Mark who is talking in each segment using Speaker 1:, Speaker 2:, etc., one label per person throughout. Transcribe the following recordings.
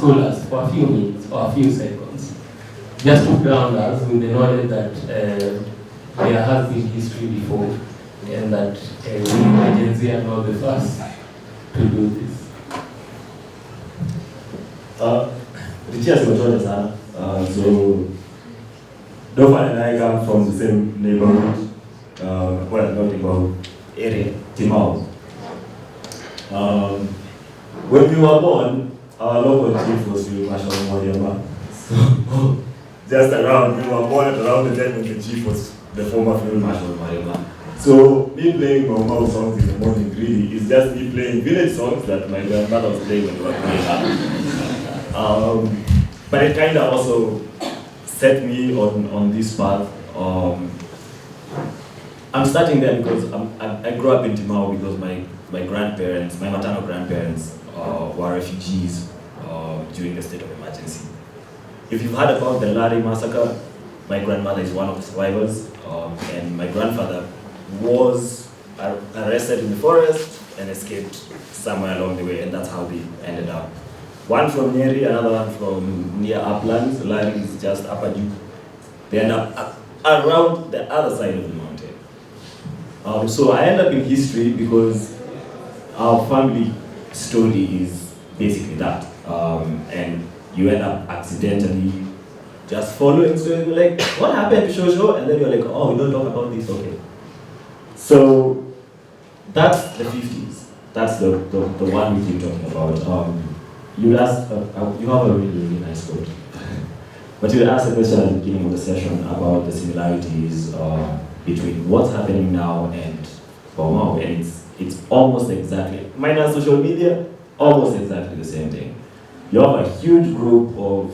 Speaker 1: school us for a few minutes or a few seconds, just to ground us with the knowledge that there has been history before, and that we Gen Z are not the first to do this.
Speaker 2: Richard Motoda sana. So Dofan and I come from the same neighborhood, well, not neighborhood, area, Timao. When we were born, our local chief was Marshal Modiama. So just around, we were born at around the time when the chief was the former Field Marshal Modiama. So me playing Mau songs in the morning really is just me playing village songs that my grandmother was playing when we were growing up. But it kind of also set me on this path. I'm starting there because I grew up in Timao because my grandparents, my maternal grandparents, were refugees during the state of emergency. If you've heard about the Lari massacre, my grandmother is one of the survivors, and my grandfather was arrested in the forest and escaped somewhere along the way, and that's how they ended up. One from Nyeri, another one from near Uplands. Lari is just Upper Duke. They end up around the other side of the mountain. So I end up in history because our family story is basically that. And you end up accidentally just following, so you're like, what happened to Shosho? And then you're like, oh, we don't talk about this, okay. So that's the 50s. That's the one we keep talking about. You asked, you have a really, really nice quote. But you asked a question at the beginning of the session about the similarities between what's happening now and Baumau, and it's almost exactly, minus social media, almost exactly the same thing. You have a huge group of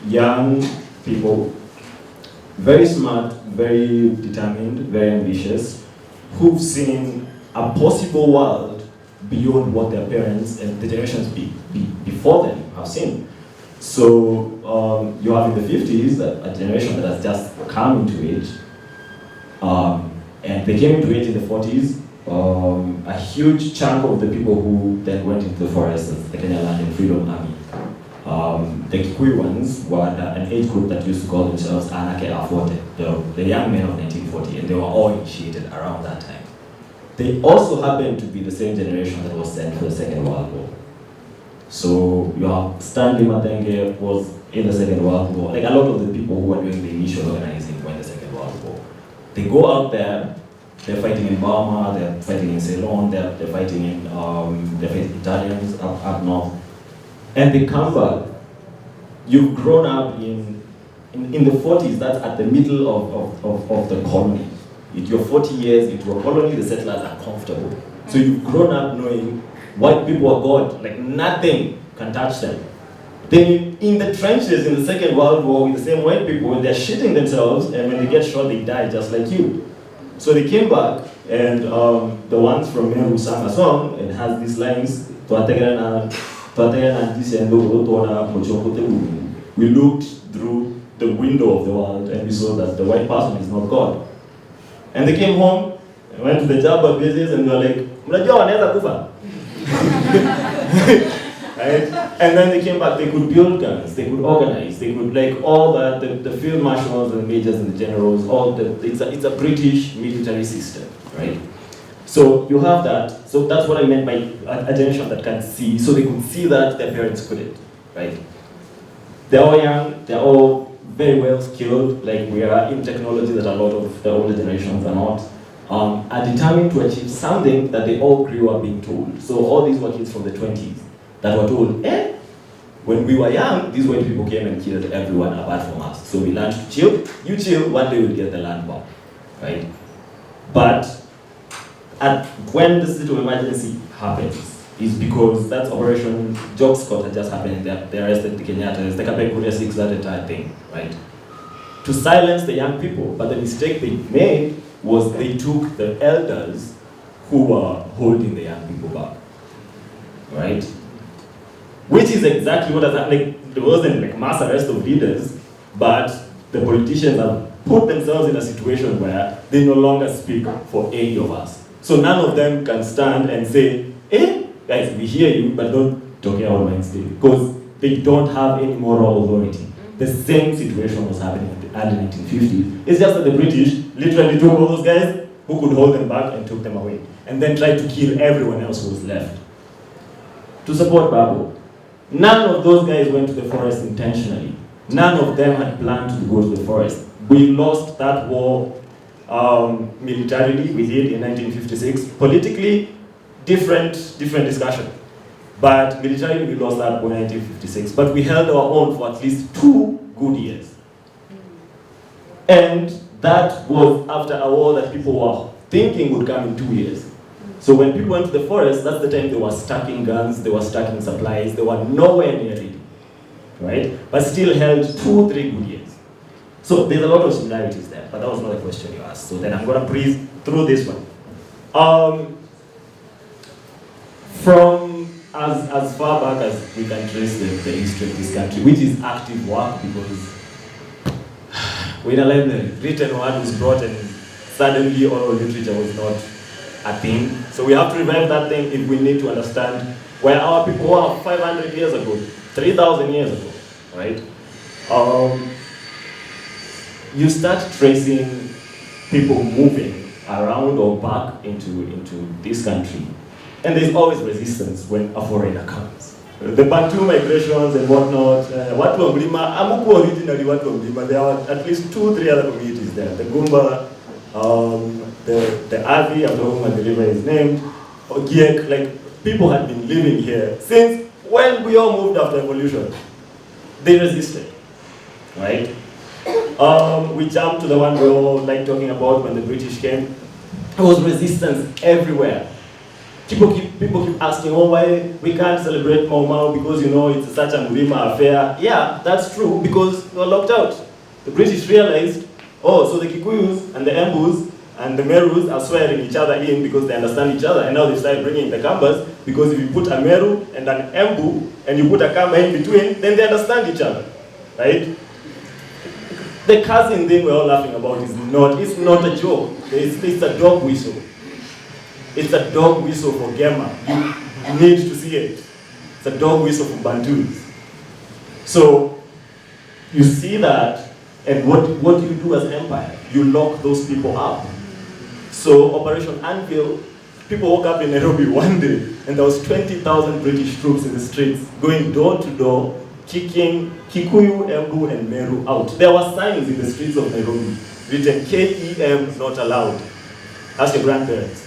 Speaker 2: young people, very smart, very determined, very ambitious, who've seen a possible world beyond what their parents and the generations before them have seen. So you have in the 50s a generation that has just come into it, and they came into it in the 40s. A huge chunk of the people who then went into the forest, the Kenyan Land and Freedom Army, the Kikuyu ones were an age group that used to call themselves Anake Afote, the young men of 1940, and they were all initiated around that time. They also happened to be the same generation that was sent for the Second World War. So you have Stanley Matenge was in the Second World War. Like a lot of the people who were doing the initial organizing were in the Second World War. They go out there, they're fighting in Burma, they're fighting in Ceylon, they're fighting in they're fighting Italians up north. And they come back. You've grown up in the 40s, that's at the middle of the colony. You're 40 years into a colony, the settlers are comfortable. So you've grown up knowing white people are God, like nothing can touch them. Then in the trenches in the Second World War with the same white people, they're shitting themselves, and when they get shot, they die just like you. So they came back, and the ones from Meru sang a song, and has these lines, we looked through the window of the world, and we saw that the white person is not God. And they came home, and went to the Jabba bases, and they were like, mnajua wanaweza kufa. Right? And then they came back, they could build guns, they could organize, they could like all that, the field marshals and the majors and the generals, it's a British military system, right? So you have that, so that's what I meant by a generation that can see, so they could see that their parents couldn't, right? They're all young, they're all very well skilled, like we are in technology that a lot of the older generations are not, are determined to achieve something that they all grew up being told. So all these were kids from the 20s that were told, when we were young, these white people came and killed everyone apart from us. So we learned to chill, you chill, one day we'll get the land back, right? But when the state of emergency happens, is because that's Operation Jock Scott had just happened, they arrested the Kenyatas, the Kapekuria 6, that entire thing, right? To silence the young people, but the mistake they made was they took the elders who were holding the young people back, right? Which is exactly what has happened. Like, there wasn't like mass arrest of leaders, but the politicians have put themselves in a situation where they no longer speak for any of us. So none of them can stand and say, guys, we hear you, but talking about Mines Day, because they don't have any moral authority. The same situation was happening in the early 1950s. It's just that the British literally took all those guys who could hold them back and took them away, and then tried to kill everyone else who was left. To support Babu, none of those guys went to the forest intentionally. None of them had planned to go to the forest. We lost that war militarily, we did in 1956. Politically, different discussion. But militarily, we lost that war in 1956. But we held our own for at least 2 good years. And that was after a war that people were thinking would come in 2 years. So when people went to the forest, that's the time they were stacking guns, they were stacking supplies, they were nowhere near ready, right? But still held 2-3 good years. So there's a lot of similarities there, but that was not the question you asked. So then I'm going to breeze through this one. From as far back as we can trace the history of this country, which is active work, because we're in a library, written word was brought and suddenly oral literature was not a thing. So we have to revive that thing if we need to understand where our people were 500 years ago, 3,000 years ago, right? You start tracing people moving around or back into this country, and there's always resistance when a foreigner comes. The Bantu migrations and whatnot, watu wa mlima, amuku originally watu wa mlima, there are at least 2-3 other communities there. The Gumba, the Avi, after whom my deliver is named, Ogiek, like people had been living here since when we all moved after evolution. They resisted, right? We jumped to the one we all like talking about when the British came. There was resistance everywhere. People keep asking, oh, why we can't celebrate Mau Mau because, you know, it's such a Mlima affair. Yeah, that's true, because we were locked out. The British realized, oh, so the Kikuyus and the Embus and the Merus are swearing each other in because they understand each other, and now they started bringing the Kambas, because if you put a Meru and an Embu and you put a Kamba in between, then they understand each other, right? The cousin thing we're all laughing about it's not a joke. It's a dog whistle. It's a dog whistle for Gema. You need to see it. It's a dog whistle for Bantus. So you see that, and what do you do as empire? You lock those people up. So Operation Anvil, people woke up in Nairobi one day, and there was 20,000 British troops in the streets, going door to door, kicking Kikuyu, Embu, and Meru out. There were signs in the streets of Nairobi written KEM not allowed. Ask your grandparents.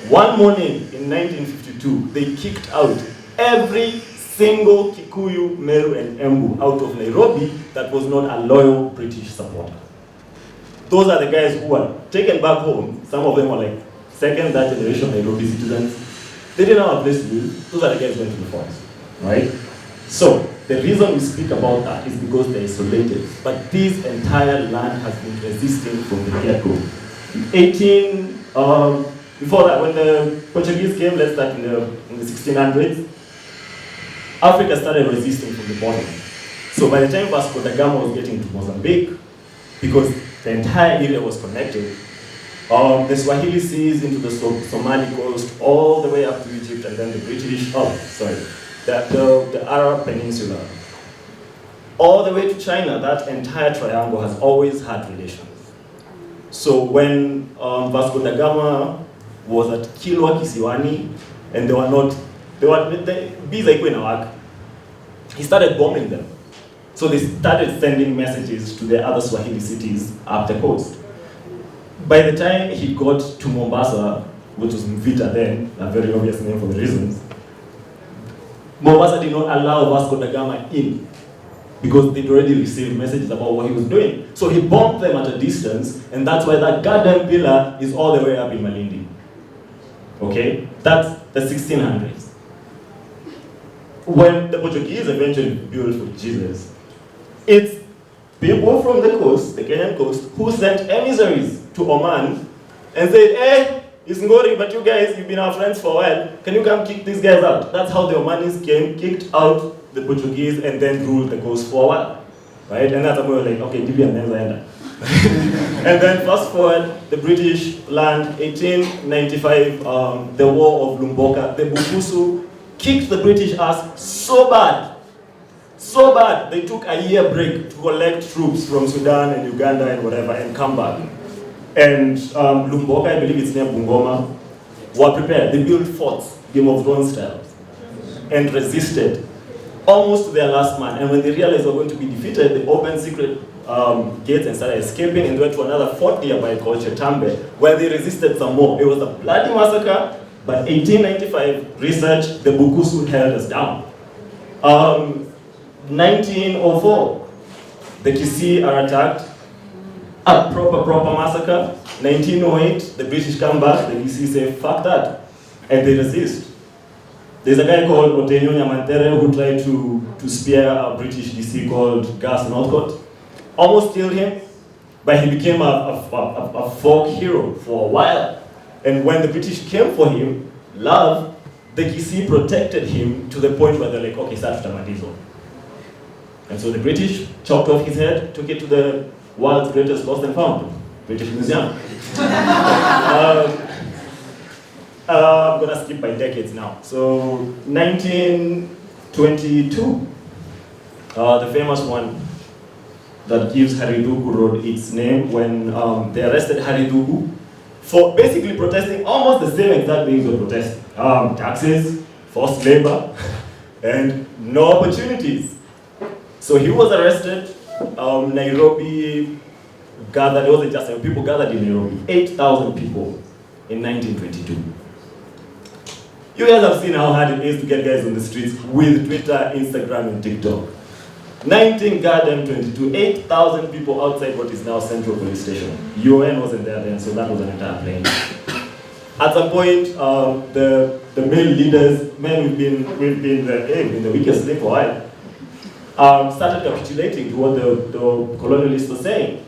Speaker 2: One morning in 1952, they kicked out every single Kikuyu, Meru, and Embu out of Nairobi that was not a loyal British supporter. Those are the guys who were taken back home. Some of them were like second, third generation Nairobi citizens. They didn't have a place to live. Those are the guys who went to the forest, right? So the reason we speak about that is because they're isolated. But this entire land has been resisting from the get-go. Before that, when the Portuguese came, let's start in the 1600s, Africa started resisting from the bottom. So by the time Vasco da Gama was getting to Mozambique, because the entire area was connected, the Swahili seas into the Somali coast, all the way up to Egypt, and then the British, the Arab Peninsula, all the way to China. That entire triangle has always had relations. So when Vasco da Gama was at Kilwa Kisiwani, and he started bombing them. So they started sending messages to the other Swahili cities up the coast. By the time he got to Mombasa, which was Mvita then, a very obvious name for the reasons, Mombasa did not allow Vasco da Gama in, because they'd already received messages about what he was doing. So he bombed them at a distance, and that's why that goddamn pillar is all the way up in Malindi. Okay? That's the 1600s. When the Portuguese eventually built Fort Jesus, it's people from the coast, the Kenyan coast, who sent emissaries to Oman and said, hey, it's Ngori, but you guys, you've been our friends for a while. Can you come kick these guys out? That's how the Omanis came, kicked out the Portuguese, and then ruled the coast for a while. Right? And that's how we were like, okay, Libya and then and then fast forward, the British land, 1895, the War of Lumboka, the Bukusu kicked the British ass so bad, they took a year break to collect troops from Sudan and Uganda and whatever and come back. And Lumboka, I believe it's near Bungoma, were prepared. They built forts, Game of Thrones style, and resisted almost to their last man. And when they realized they were going to be defeated, they opened secret gates and started escaping and went to another fort nearby called Chetambe, where they resisted some more. It was a bloody massacre, but 1895, research, the Bukusu held us down. 1904, the Kisii are attacked, a proper massacre. 1908, the British come back, the Kisii say, fuck that, and they resist. There's a guy called Otenyo Nyamantere who tried to spear a British DC called Gus Northcote. Almost killed him, but he became a folk hero for a while. And when the British came for him, the Kisii protected him to the point where they're like, okay, start Tamadizo. And so the British chopped off his head, took it to the world's greatest lost and found, British Museum. I'm gonna skip by decades now. So 1922, the famous one that gives Haridugu Road its name when they arrested Haridugu for basically protesting almost the same exact things they protesting. Taxes, forced labor, and no opportunities. So he was arrested, Nairobi gathered, it wasn't just people gathered in Nairobi, 8,000 people in 1922. You guys have seen how hard it is to get guys on the streets with Twitter, Instagram, and TikTok. 19 goddamn 22, 8,000 people outside what is now Central Police Station. UN wasn't there then, so that was an entire plane. At some point, the male leaders, we've been the weakest link for a while, started capitulating to what the colonialists were saying.